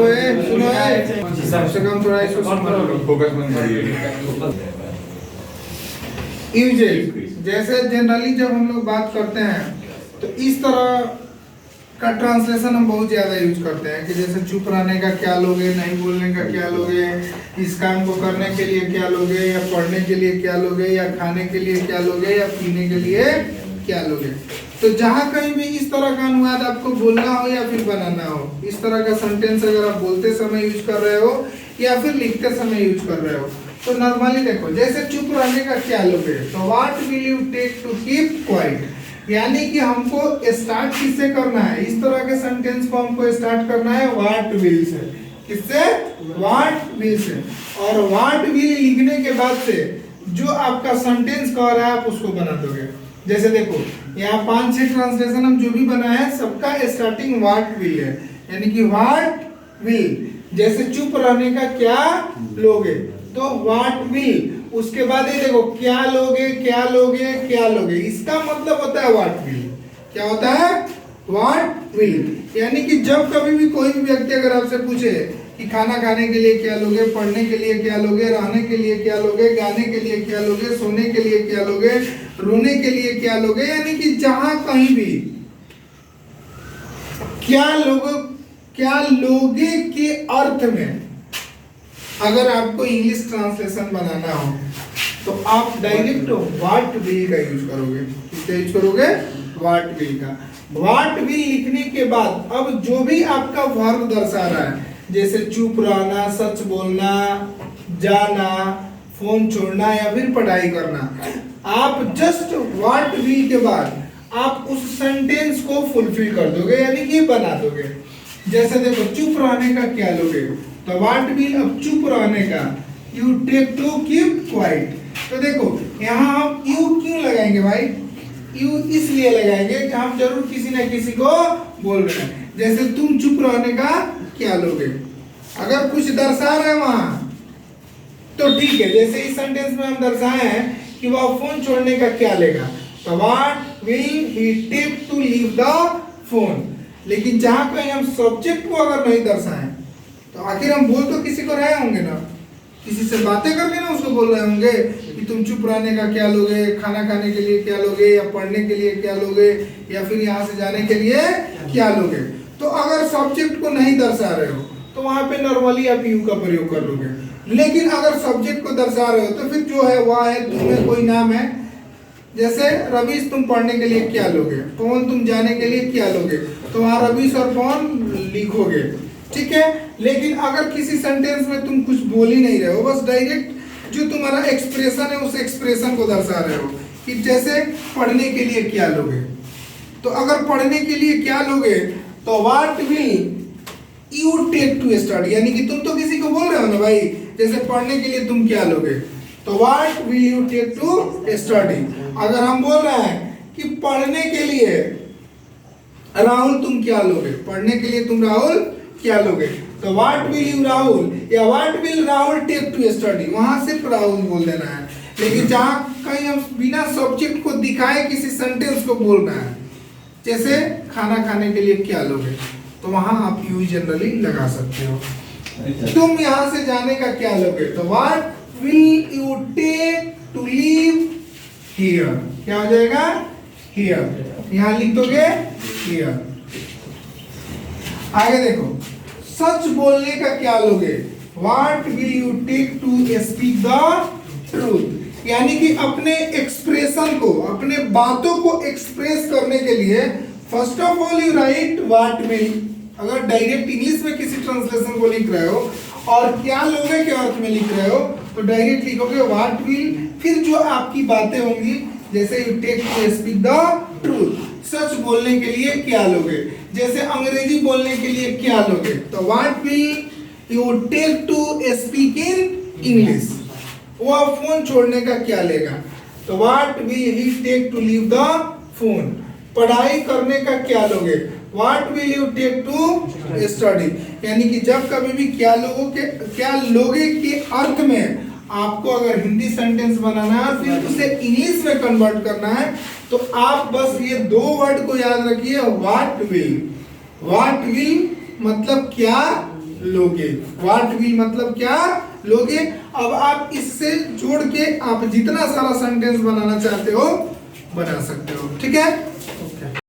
सुनो कम से कम थोड़ा इसको फोकस यूजेज। जैसे जनरली जब हम लोग बात करते हैं तो इस तरह का ट्रांसलेशन हम बहुत ज़्यादा यूज करते हैं कि जैसे चुप रहने का क्या लोगे, नहीं बोलने का क्या लोगे, इस काम को करने के लिए क्या लोगे, या पढ़ने के लिए क्या लोगे, या खाने के लिए क्या लोगे, या पीने के लिए क्या लोगे। तो जहाँ कहीं भी इस तरह का अनुवाद आपको बोलना हो या फिर बनाना हो, इस तरह का सेंटेंस अगर आप बोलते समय यूज कर रहे हो या फिर लिखते समय यूज कर रहे हो, तो नॉर्मली देखो जैसे चुप रहने का क्या लोगे, तो what will you take to keep quiet, यानी कि हमको स्टार्ट किससे करना है, इस तरह के सेंटेंस को हमको स्टार्ट करना है व्हाट विल से। किससे? What will say. और व्हाट विल लिखने के बाद से जो आपका सेंटेंस कह रहा है आप उसको बना दोगे। जैसे देखो यहाँ 5-6 ट्रांसलेशन हम जो भी बनाए हैं सबका स्टार्टिंग व्हाट विल है, यानी कि व्हाट विल। जैसे चुप रहने का क्या लोगे, तो व्हाट विल, उसके बाद ये देखो क्या लोगे, क्या लोगे, क्या लोगे, इसका मतलब होता है व्हाट विल। क्या होता है? What will. यानी कि जब कभी भी कोई भी व्यक्ति अगर आपसे पूछे कि खाना खाने के लिए क्या लोगे, पढ़ने के लिए क्या लोगे, रहने के लिए क्या लोगे, गाने के लिए क्या लोगे, सोने के लिए क्या लोगे, रोने के लिए क्या लोगे, यानी कि जहां कहीं भी क्या लोगे के अर्थ में अगर आपको इंग्लिश ट्रांसलेशन बनाना हो तो आप डायरेक्ट व्हाट विल का यूज करोगे। किसका यूज करोगे? व्हाट विल का। व्हाट विल लिखने के बाद अब जो भी आपका वर्ब दर्शा रहा है, जैसे चुप रहना, सच बोलना, जाना, फोन छोड़ना या फिर पढ़ाई करना, आप जस्ट व्हाट विल के बाद आप उस सेंटेंस को फुलफिल कर दोगे, यानी कि बना दोगे। जैसे देखो चुप रहने का क्या लोगे, तो व्हाट विल, अब चुप रहने का you take to keep quiet. तो देखो यहाँ हम यू क्यों लगाएंगे भाई? यू इसलिए लगाएंगे कि हम जरूर किसी न किसी को बोल रहे हैं। जैसे तुम चुप रहने का क्या लोगे, अगर कुछ दर्शा रहे वहां तो ठीक है। जैसे इस सेंटेंस में हम दर्शाए हैं कि वह फोन छोड़ने का क्या लेगा, तो what will he take to leave the phone. लेकिन जहां कहीं हम सब्जेक्ट को अगर नहीं दर्शाएं तो आखिर हम बोल तो किसी को रहे होंगे ना, किसी से बातें करके ना उसको बोल रहे होंगे कि तुम चुप रहने का क्या लोगे, खाना खाने के लिए क्या लोगे, या पढ़ने के लिए क्या लोगे, या फिर यहाँ से जाने के लिए क्या लोगे। तो अगर सब्जेक्ट को नहीं दर्शा रहे हो तो वहां पे नॉर्मली आप यू का प्रयोग कर लोगे। लेकिन अगर सब्जेक्ट को दर्शा रहे हो तो फिर जो है वह है, तुम्हें कोई नाम है, जैसे रवीश तुम पढ़ने के लिए क्या लोगे, पवन तुम जाने के लिए क्या लोगे, तो वहां रवीश और पवन लिखोगे, ठीक है। लेकिन अगर किसी सेंटेंस में तुम कुछ बोल ही नहीं रहे हो, बस डायरेक्ट जो तुम्हारा एक्सप्रेशन है उस एक्सप्रेशन को दर्शा रहे हो कि जैसे पढ़ने के लिए क्या लोगे, तो अगर पढ़ने के लिए क्या लोगे तो what will you take to study, यानी कि तुम तो किसी को बोल रहे हो ना भाई, जैसे पढ़ने के लिए तुम क्या लोगे, तो what will you take to study. अगर हम बोल रहे हैं कि पढ़ने के लिए राहुल तुम क्या लोगे, पढ़ने के लिए तुम राहुल क्या लोगे, तो व्हाट विल यू राहुल या what will Rahul take to study, वहां सिर्फ राहुल बोल देना है। लेकिन जहां कहीं हम बिना सब्जेक्ट को दिखाए किसी सेंटेंस को बोल रहे हैं, जैसे खाना खाने के लिए क्या लोगे, तो वहां आप यू जनरली लगा सकते हो। तुम यहां से जाने का क्या लोगे, तो what will you take to leave here, क्या हो जाएगा? हियर। यहां लिख दोगे हियर। आगे देखो सच बोलने का क्या लोगे, what will you take to speak the truth, यानी कि अपने एक्सप्रेशन को, अपने बातों को एक्सप्रेस करने के लिए first of all you right what will. अगर डायरेक्ट इंग्लिश में किसी ट्रांसलेशन को लिख रहे हो और क्या लोगे के अर्थ में लिख रहे हो तो डायरेक्ट लिखोगे व्हाट विल, फिर जो आपकी बातें होंगी जैसे you take to speak the truth, सच बोलने के लिए क्या लोगे, जैसे अंग्रेजी बोलने के लिए क्या लोगे, तो what will you take to speak in English. वह फोन छोड़ने का क्या लेगा, तो what will he take to leave the phone. पढ़ाई करने का क्या लोगे, what will you take to study, यानी कि जब कभी भी क्या लोगे के अर्थ में आपको अगर हिंदी सेंटेंस बनाना है फिर उसे इंग्लिश में कन्वर्ट करना है तो आप बस ये दो वर्ड को याद रखिए, व्हाट विल। व्हाट विल मतलब क्या लोगे। व्हाट वी मतलब क्या लोगे। अब आप इससे जोड़ के आप जितना सारा सेंटेंस बनाना चाहते हो बना सकते हो। ठीक है।